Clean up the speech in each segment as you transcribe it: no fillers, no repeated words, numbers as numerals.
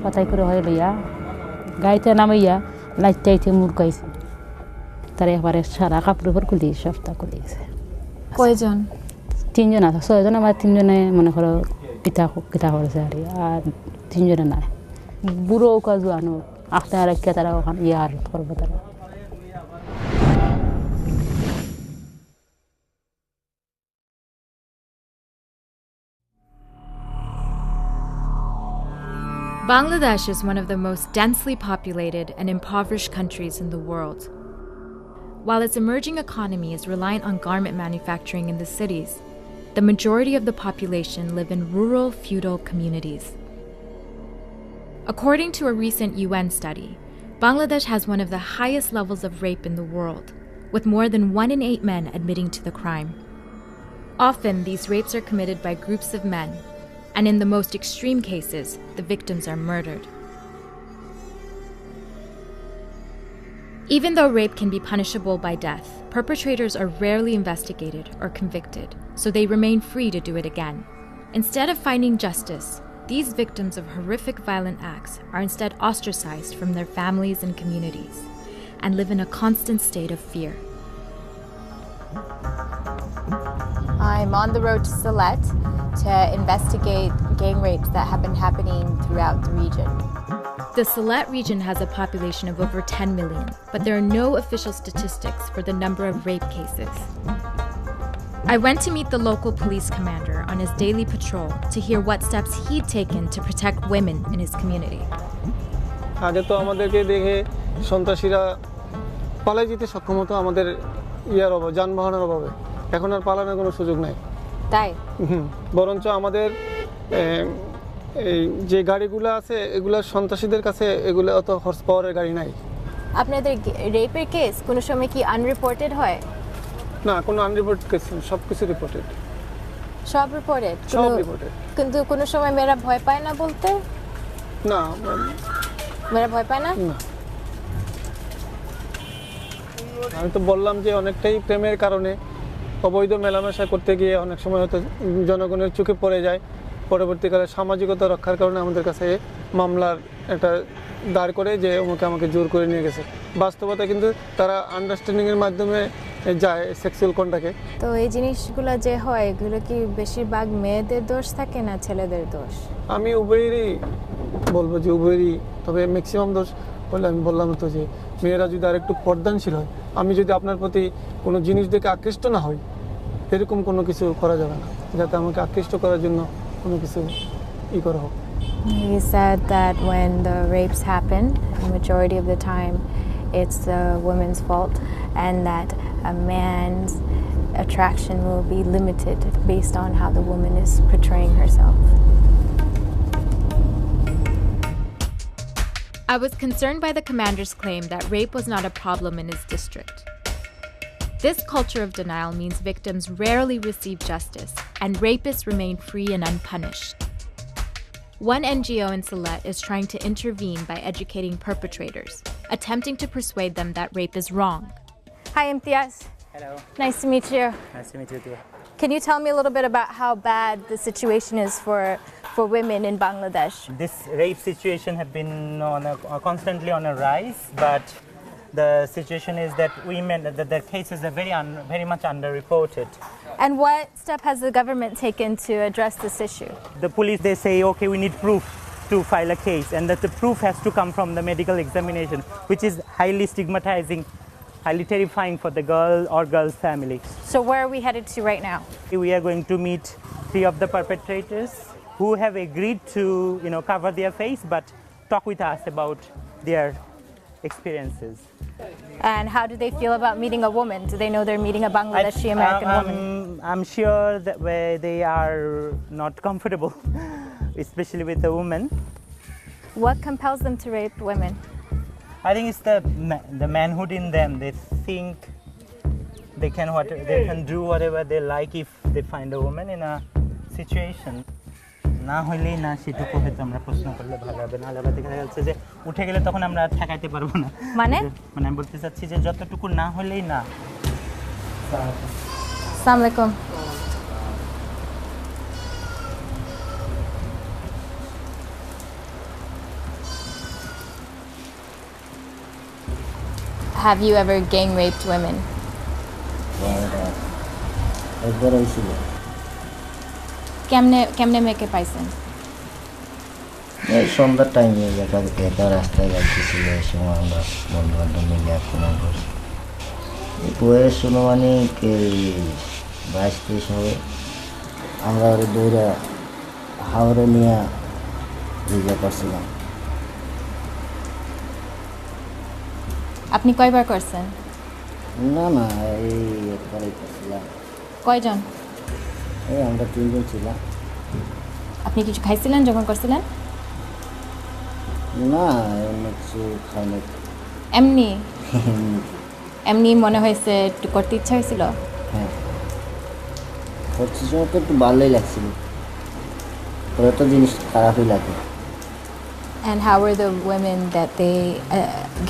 পাতাই করে হয় লইয়া গাইতে নামাইয়া লাইতে মুরকাইছে তার এবারে সারা কাপড় উপর খুলি সপ্তাহ খুলে গেছে কয়জন 3 জন আছে 6 জন আমার 3 জনে মনে করো পিতা করেছে আর 3 জনে নাই বুড়ো কাজু আনো আখতে আর একটা তারা ওখানে ইয়ার করবো তারা Bangladesh is one of the most densely populated and impoverished countries in the world. While its emerging economy is reliant on garment manufacturing in the cities, the majority of the population live in rural, feudal communities. According to a recent UN study, Bangladesh has one of the highest levels of rape in the world, with more than 1 in 8 men admitting to the crime. Often, these rapes are committed by groups of men, and in the most extreme cases, the victims are murdered. Even though rape can be punishable by death, perpetrators are rarely investigated or convicted, so they remain free to do it again. Instead of finding justice, these victims of horrific violent acts are instead ostracized from their families and communities and live in a constant state of fear. I'm on the road to Sylhet to investigate gang rapes that have been happening throughout the region. The Sylhet region has a population of over 10 million, but there are no official statistics for the number of rape cases. I went to meet the local police commander on his daily patrol to hear what steps he'd taken to protect women in his community. আগে তো আমাদেরকে দেখে সন্ত্রাসীরা পালাই যেতে সক্ষম হতো আমাদের যানবাহনের অভাবে এখন আর পালানোর কোনো সুযোগ নাই তাই বরঞ্চ আমাদের এই যে গাড়িগুলো আছে এগুলো সন্ত্রাসীদের কাছে এগুলো অত হর্স পাওয়ারের গাড়ি নাই আপনাদের রেপের কেস কোনো সময় কি আনরিপোর্টেড হয় না কোনো আনরিপোর্টেড কেস সব কিছু রিপোর্টেড সব রিপোর্টেড সব রিপোর্টেড কিন্তু কোনো সময় মেয়েরা ভয় পায় না বলতে না মেয়েরা ভয় পায় না আমি তো বললাম যে অনেকটাই প্রেমের কারণে অবৈধ মেলামেশা করতে গিয়ে অনেক সময় হয়তো জনগণের চোখে পড়ে যায় পরবর্তীকালে সামাজিকতা রক্ষার কারণে আমাদের কাছে মামলার একটা দাঁড় করে যে আমাকে জোর করে নিয়ে গেছে বাস্তবতা কিন্তু তারা আন্ডারস্ট্যান্ডিংয়ের মাধ্যমে যায় সেক্সুয়াল কন্টাক্টে তো এই জিনিসগুলো যে হয় এগুলো কি বেশিরভাগ মেয়েদের দোষ থাকে না ছেলেদের দোষ আমি উভয়েরই বলবো যে উভয়েরই তবে ম্যাক্সিমাম দোষ বলে আমি বললাম তো যে মেয়েরা যদি আর একটু পর্দানশীল হয় আমি যদি আপনার প্রতি কোনো জিনিস দেখে আকৃষ্ট না হই এরকম কোনো কিছু করা যাবে না যাতে আমাকে আকৃষ্ট করার জন্য কোনো কিছু করা হোক He said that when the rapes happen, the majority of the time it's the woman's fault and that a man's attraction will be limited based on how the woman is portraying herself. I was concerned by the commander's claim that rape was not a problem in his district. This culture of denial means victims rarely receive justice and rapists remain free and unpunished. One NGO in Sylhet is trying to intervene by educating perpetrators, attempting to persuade them that rape is wrong. Hi, Imtiaz. Hello. Nice to meet you. Nice to meet you too. Can you tell me a little bit about how bad the situation is for women in Bangladesh? This rape situation have been constantly on a rise, but the situation is that women, the cases are very much underreported. And what step has the government taken to address this issue? The police, they say, okay, we need proof to file a case, and that the proof has to come from the medical examination, which is highly stigmatizing, highly terrifying for the girl or girl's family. So where are we headed to right now? We are going to meet 3 of the perpetrators who have agreed to, cover their face, but talk with us about their experiences. And how do they feel about meeting a woman? Do they know they're meeting a Bangladeshi American woman? I'm sure that they are not comfortable, especially with a woman. What compels them to rape women? I think it's the manhood in them. They think they can do whatever they like if they find a woman in a situation. না হইলেই না সেটুকু হয়তো আমরা প্রশ্ন করলে ভালো হবে না আলাদা দেখা যাচ্ছে যে উঠে গেলে তখন আমরা ঠেকাইতে পারবো না মানে আমি বলতে চাচ্ছি যে যতটুকু না হলেই না আসসালামু আলাইকুম have you ever gang raped women? একবার হয়েছিল কেমনে মেয়েকে পাইছেন? এই সন্ধ্যার টাইমে একা রাস্তায় যাচ্ছিল, এই সময় আমরা বন্ধু বান্ধব মিলে আক্রমণ করছি। বয়স অনুমানিক 22-23 হবে। আমরা ওর দৌড়া হাওড়ে নিয়ে ভিজা করছিলাম। আপনি কয়বার করছেন? না না, এই একবারই করছিলাম। কয়জন? এই আমরা 3 জন ছিলাম। আপনি কিছু খাইছিলেন যখন করছিলেন? না, এমনি কিছু খাই না। এমনি এমনি মনে হয়েছে, একটু করতে ইচ্ছা হয়েছিল? হ্যাঁ, করছি সময় তো একটু ভালোই লাগছিল, পরে তো জিনিস খারাপই লাগে। And how were the women that they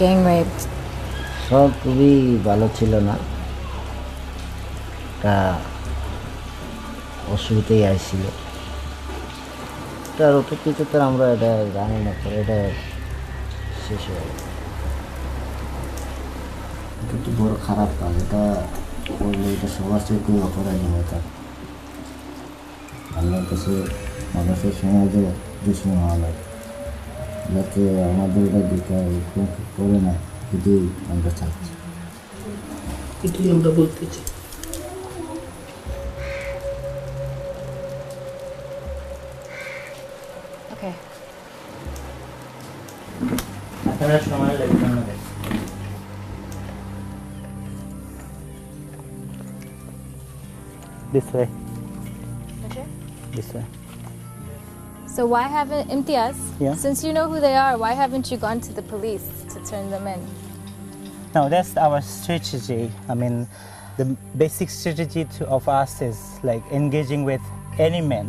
gang raped? সব খুবই ভালো ছিল না, একটা অসুবিধাই আসছিল। তার অত কিছু তো আমরা এটা জানি না, পরে এটা শেষ হয়ে গেল। এটা তো বড় খারাপ কাজ, এটা করলে এটা সবার সাথে অপরাধী হয়ে থাকে। আল্লাহর কাছে মানুষের সমাজে দুশ্মন হওয়া লাগে, যাতে আমাদের এটা দিকে করে না, এটাই আমরা চাচ্ছি, এটাই আমরা বলতে চাই। Okay. আপনারা সময় লাগবে আমাদের। This way. This way. So why haven't Imtiaz? Yeah. Since you know who they are, why haven't you gone to the police to turn them in? No, that's our strategy. I mean, the basic strategy of us is like engaging with any man.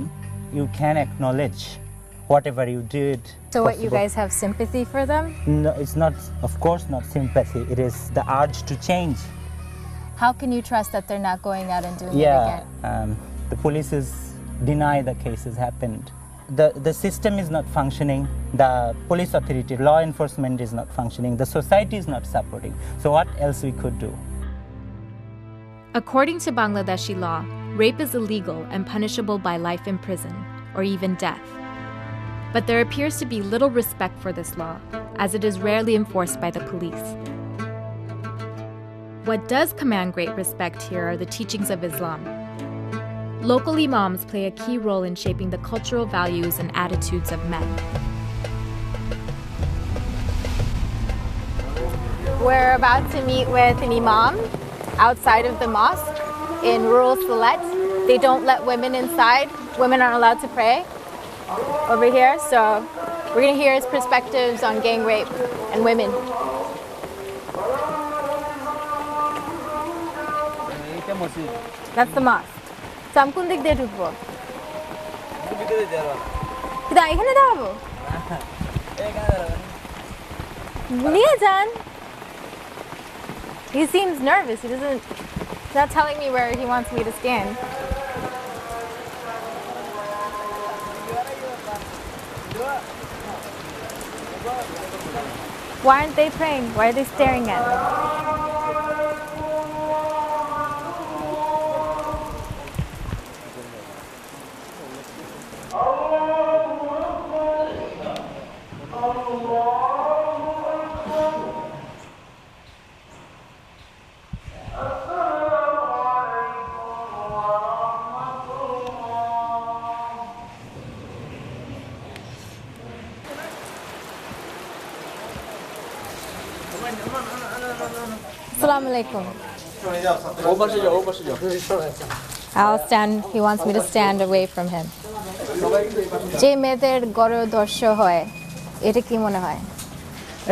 You can acknowledge whatever you did. So what, you guys have sympathy for them? No, it's not, of course, not sympathy. It is the urge to change. How can you trust that they're not going out and doing it Yeah, again? the police deny the case has happened. The system is not functioning. The police authority, law enforcement is not functioning. The society is not supporting. So what else we could do? According to Bangladeshi law, rape is illegal and punishable by life in prison or even death. But there appears to be little respect for this law, as it is rarely enforced by the police. What does command great respect here are the teachings of Islam. Local imams play a key role in shaping the cultural values and attitudes of men. We're about to meet with an imam outside of the mosque in rural Sylhet. They don't let women inside. Women aren't allowed to pray over here. So we're going to hear his perspectives on gang rape and women. That's the mosque. So I'm কোন দিক দিয়ে ঢুকবো? কিন্তু এখানে দাঁড়াবো? নিয়ে যান। He seems nervous. He's not telling me where he wants me to stand. Why aren't they praying? Why are they staring at me? Assalamu alaikum. I'll stand. He wants me to stand away from him. যে মেয়েদের গর্ভদর্শ হয়, এটা কি মনে হয়?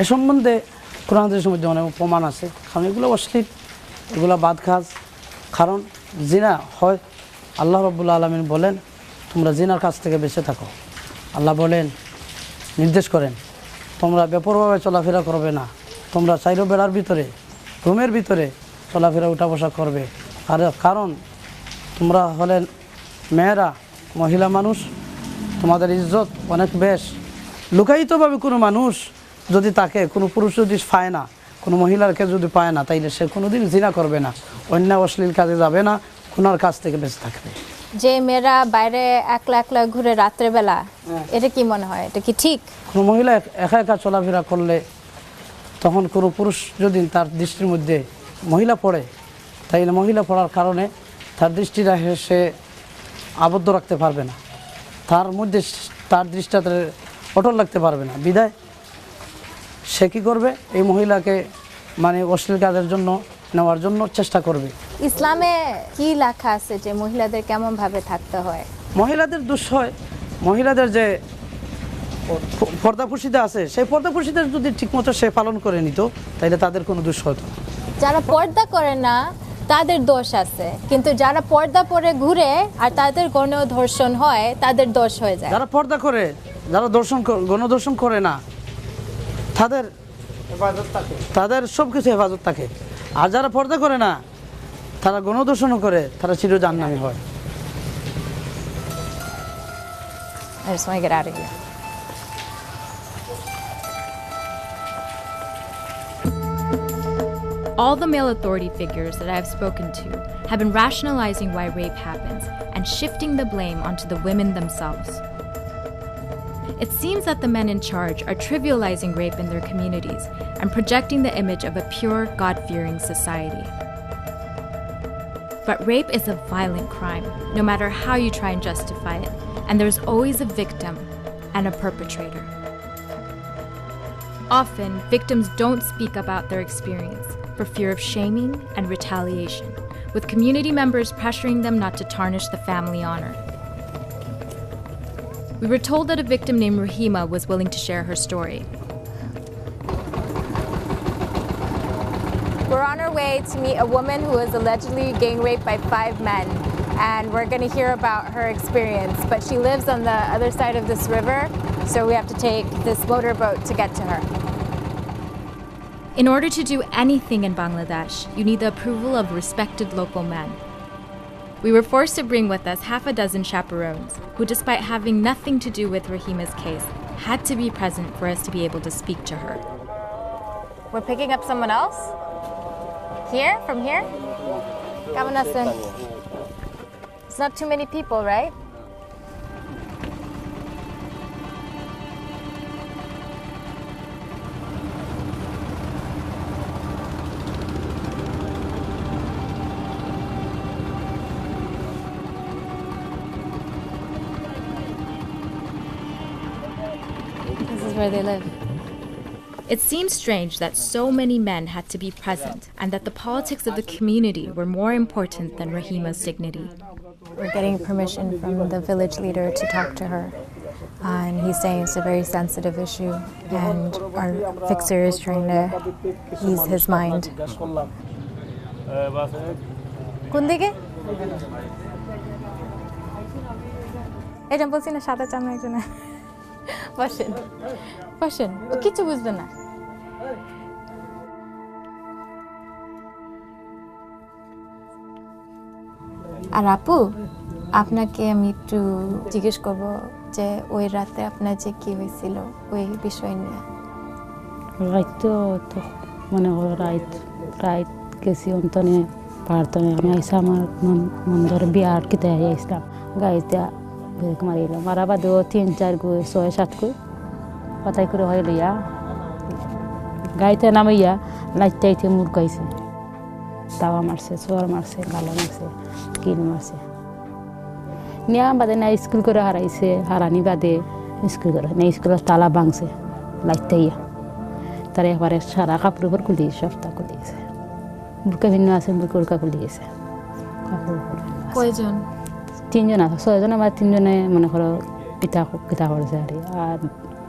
এ সম্বন্ধে কোরআন হাদিসের মধ্যে অনেক প্রমাণ আছে, কারণ এগুলো অশ্লীল, এগুলো বাদখাজ। কারণ জিনা হয়, আল্লাহ রাব্বুল আলামিন বলেন তোমরা জিনার কাছ থেকে বেঁচে থাকো। আল্লাহ বলেন, নির্দেশ করেন তোমরা বেপরোয়াভাবে চলাফেরা করবে না, তোমরা চাইরো বেড়ার ভিতরে রুমের ভিতরে চলাফেরা উঠা বসা করবে। আর কারণ তোমরা হলেন মেয়েরা, মহিলা মানুষ, তোমাদের ইজ্জত অনেক বেশ। লুকায়িতভাবে কোনো মানুষ যদি তাকে কোনো পুরুষ যদি পায় না, কোনো মহিলাকে যদি পায় না তাইলে সে কোনোদিন জিনা করবে না, অন্যায় অশ্লীল কাজে যাবে না, খুনার কাজ থেকে বেঁচে থাকবে। যে মেয়েরা বাইরে একলা একলা ঘুরে রাত্রেবেলা, এটা কি মনে হয়, এটা কি ঠিক? কোনো মহিলা একা একা চলাফেরা করলে তখন কোনো পুরুষ যদি তার দৃষ্টির মধ্যে মহিলা পড়ে, তাইলে মহিলা পড়ার কারণে তার দৃষ্টিটা সে আবদ্ধ রাখতে পারবে না, তার মধ্যে তার দৃষ্টিটা অটল রাখতে পারবে না। বিদায় সে কী করবে, এই মহিলাকে মানে অশ্লীল কাজের জন্য নেওয়ার জন্য চেষ্টা করবে। ইসলামে কি লেখা আছে যে মহিলাদের কেমন ভাবে থাকতে হয়? মহিলাদের দোষ হয়, মহিলাদের যে পর্দাপুষিতা আছে সেই পর্দাপুষিতা যদি ঠিকমতো সে পালন করে নিত তাহলে তাদের কোনো দোষ হতো। যারা পর্দা করে না তাদের দোষ আছে, কিন্তু যারা পর্দা পরে ঘুরে আর তাদের গণধর্ষণ হয় তাদের দোষ হয়ে যায়। যারা পর্দা করে, যারা গণধর্ষণ করে না, তাদের সব কিছু হেফাজত থাকে। আর যারা পর্দা করে না, তারা গণধর্ষণও করে, তারা চির জাহান্নামী হয়। I just want to get out of here. All the male authority figures that I have spoken to have been rationalizing why rape happens and shifting the blame onto the women themselves. It seems that the men in charge are trivializing rape in their communities and projecting the image of a pure, God-fearing society. But rape is a violent crime, no matter how you try and justify it, and there's always a victim and a perpetrator. Often, victims don't speak about their experience for fear of shaming and retaliation, with community members pressuring them not to tarnish the family honor. We were told that a victim named Rahima was willing to share her story. We're on our way to meet a woman who was allegedly gang raped by 5 men, and we're going to hear about her experience. But she lives on the other side of this river, so we have to take this motorboat to get to her. In order to do anything in Bangladesh, you need the approval of respected local men. We were forced to bring with us half a dozen chaperones, who, despite having nothing to do with Rahima's case, had to be present for us to be able to speak to her. We're picking up someone else? Here? From here? Kaman asen? It's not too many people, right? This is where they live. It seems strange that so many men had to be present and that the politics of the community were more important than Rahima's dignity. We're getting permission from the village leader to talk to her. And he's saying it's a very sensitive issue, and our fixer is trying to ease his mind. Kundike? এটা বলছি না সাদা চামড়া একজন বসেন বসেন, ও কিছু বুঝবে না। আর আপু, আপনাকে আমি একটু জিজ্ঞেস করবো যে ওই রাতে আপনার যে কি হয়েছিল ওই বিষয় নিয়ে। রাত তো মনে করো রাত গেছি অন্তনে প্রার্থনে আমি আইসা আমার মন্দর বিয়ার কিতে আইসলাম গাইতে মারিলাম মারা বাদেও 3-4 গো 6-7 গো পাতাই করে হয়ে লইয়া গাইতে নামাইয়া লাইতে মুরগাইছে, তাওয়া মারছে, চোর মারছে, গালা মারছে, কিল মারছে। নিয়া বাদে না স্কুল করে হারাইছে, হারানি বাদে স্কুল করে না স্কুলের তালা ভাঙছে লাইতে ইয়া তার একবারে সারা কাপড় উপর খুলে সবটা খুলে গেছে, বুরকা ভিন্ন আছে বুরকা খুলে গেছে। কয়জন? 3 জন আছে, 6 জন আমার 3 জনে মনে করো পিতা করেছে আর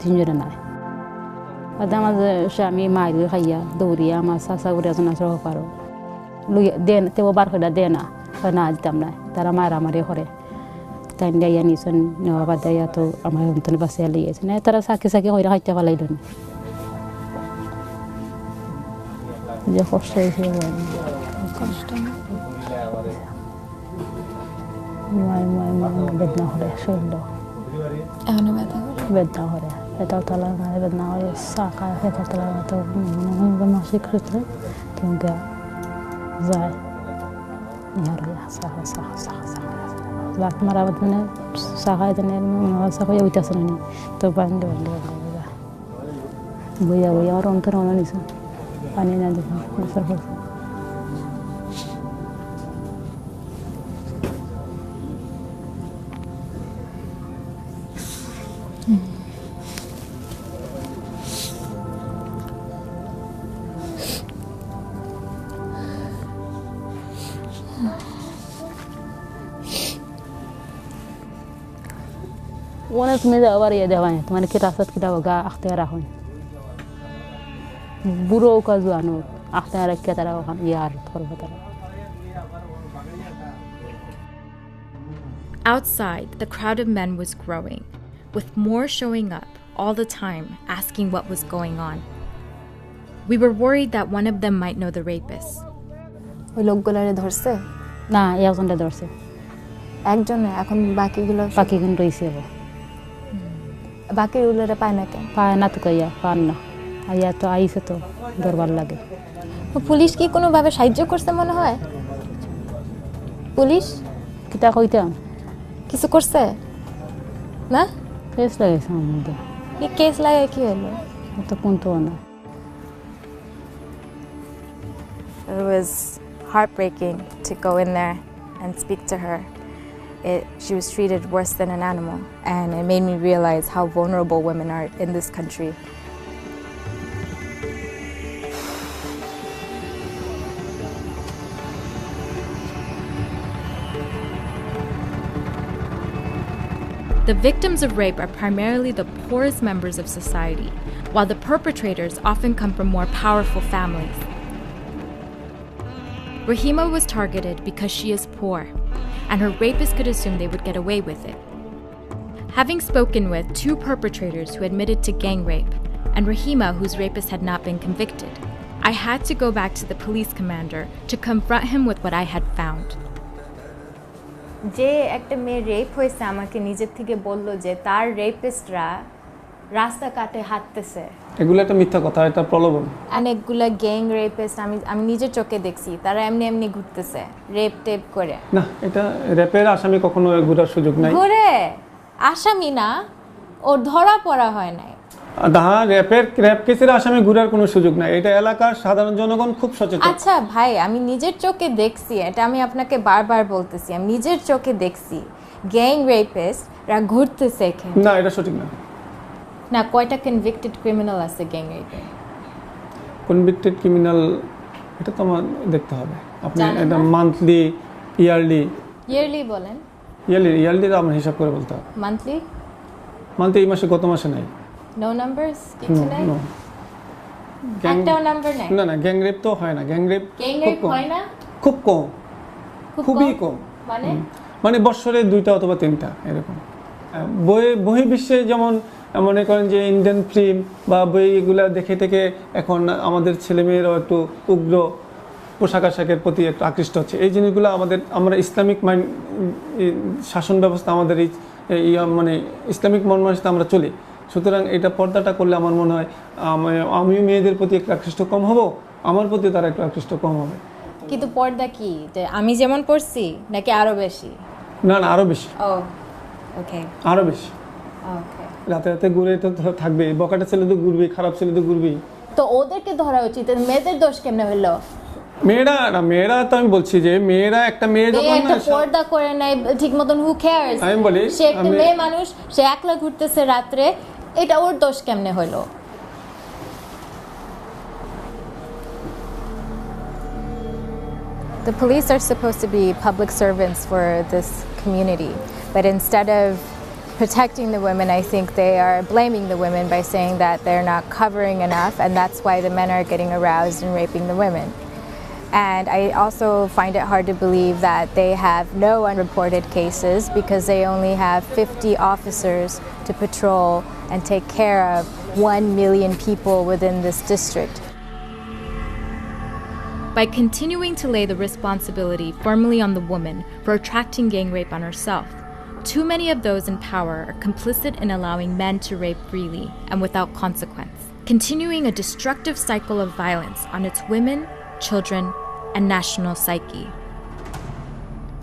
3 জনে নাই। আর আমার স্বামী মায়ের খাইয়া দৌড়িয়া আমার চাষা উড়ে আছে না সহ পারো লইয়া দেন তেও বার করে দে না না দিতাম না, তারা মায়ের আমারে করে তাই দিয়া নিয়েছেন নেওয়া বাদ দেয়া তো আমার অন্তনে বাসে লিয়েছে না, তারা চাকি হয়ে খাইতে পালাইল না যে কষ্ট হয়েছে কষ্ট বেদনা করে শরীর এখনো ব্যথা করে? বেদনা করে। hetaltala na eved na oli saka hetaltala na to mga masih kritle tinga zai yara ya saka lak marabat mene saka itane no saka ya utasani to bando boya orang terona nisu ani na de besar. وانا تميد أوري دهواني تماني كراسات كده وقع اختيار أخوين برو كازوانو اختيار كتر وخان يار تخربتر. Outside, the crowd of men was growing, with more showing up all the time, asking what was going on. We were worried that one of them might know the rapist. ওই লোকগুলারে ধরছে না একজনটা ধরছে একজনে এখন বাকিগুলো বাকি কোন রইছে বাকিগুলোরে পায় না কেন পায় না তো কইয়া পান না আইয়া তো আইছে তো দরবার লাগে পুলিশ কি কোনোভাবে সাহায্য করছে মনে হয় পুলিশ কিটা কইতাম কিছু করছে না কেস লাগাইছে আমাদের কি কেস লাগে কি হলো তো কোনতো না It was heartbreaking to go in there and speak to her. She was treated worse than an animal, and it made me realize how vulnerable women are in this country. The victims of rape are primarily the poorest members of society, while the perpetrators often come from more powerful families. Rahima was targeted because she is poor, and her rapist could assume they would get away with it. Having spoken with 2 perpetrators who admitted to gang rape, and Rahima, whose rapist had not been convicted, I had to go back to the police commander to confront him with what I had found. যে একটা মেয়ে rape হয়েছে আমাকে নিজের থেকে বলল যে তার রেপিস্টরা রাস্তা কাটে হাঁটতেছে এগুলো একটা মিথ্যা কথা এটা প্রলোভন অনেকগুলা গ্যাং রেপিস্ট আমি নিজের চোখে দেখছি তারা এমনি এমনি ঘুরতেছে রেপ টেপ করে না এটা রেপের আসামি কখনো ঘোরার সুযোগ নাই ঘুরে আসামি না ওর ধরা পড়া হয় নাই রেপ কেসের আসামি ঘুরার কোনো সুযোগ নাই এটা এলাকার সাধারণ জনগণ খুব সচেতন আচ্ছা ভাই আমি নিজের চোখে দেখছি এটা আমি আপনাকে বারবার বলতেছি আমি নিজের চোখে দেখছি গ্যাং রেপিস্টরা ঘুরতেছে এখানে না এটা সঠিক না না কয়টা কনভিক্টেড ক্রিমিনাল আছে গ্যাং রেপে কনভিক্টেড ক্রিমিনাল এটা তো আমার দেখতে হবে আপনি এটা মান্থলি ইয়ারলি বলেন ইয়ারলি তো আমরা হিসাব করে বলতে হবে মান্থলি এই মাসে গত মাসে নাই নো নাম্বারস কিছু নাই একটাও নাম্বার নাই না গ্যাং রেপ তো হয় না গ্যাং রেপ হয় না খুব কম খুবই কম মানে বছরে 2টা অথবা 3টা এরকম বহির্বিশ্বে যেমন মনে করেন যে ইন্ডিয়ান ফিল্ম বা বই এগুলা দেখে থেকে এখন আমাদের ছেলেমেয়েরাও একটু উগ্র পোশাক আশাকের প্রতি একটু আকৃষ্ট হচ্ছে এই জিনিসগুলো আমরা ইসলামিক শাসন ব্যবস্থা আমাদের এই মানে ইসলামিক মন মানসিকতা আমরা চলি সুতরাং এটা পর্দাটা করলে আমার মনে হয় আমিও মেয়েদের প্রতি একটু আকৃষ্ট কম হব আমার প্রতি তারা একটু আকৃষ্ট কম হবে কিন্তু পর্দা কি আমি যেমন পড়ছি নাকি আরো বেশি না আরো বেশি ওকে আরো বেশি ওকে রাতে ঘুরে তো থাকবে বকাটা ছেলে তো ঘুরবে খারাপ ছেলে তো ঘুরবেই তো ওদেরকে ধরা উচিত মেয়েদের দোষ কেমনে হলো মেয়েরা তো আমি বলছি যে মেয়েরা একটা মেয়ে যখন পর্দা করে নাই ঠিক মতন হু কেয়ারস আমি বলি সে একটা মেয়ে মানুষ সে একলা ঘুরতেছে রাতে এটা ওর দোষ কেমনে হলো The police are supposed to be public servants for this community, but instead of protecting the women, I think they are blaming the women by saying that they're not covering enough, and that's why the men are getting aroused and raping the women. And I also find it hard to believe that they have no unreported cases because they only have 50 officers to patrol and take care of 1 million people within this district. By continuing to lay the responsibility firmly on the woman for attracting gang rape on herself, too many of those in power are complicit in allowing men to rape freely and without consequence, continuing a destructive cycle of violence on its women, children, and national psyche.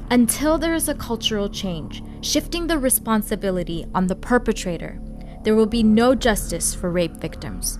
Until there is a cultural change, shifting the responsibility on the perpetrator, there will be no justice for rape victims.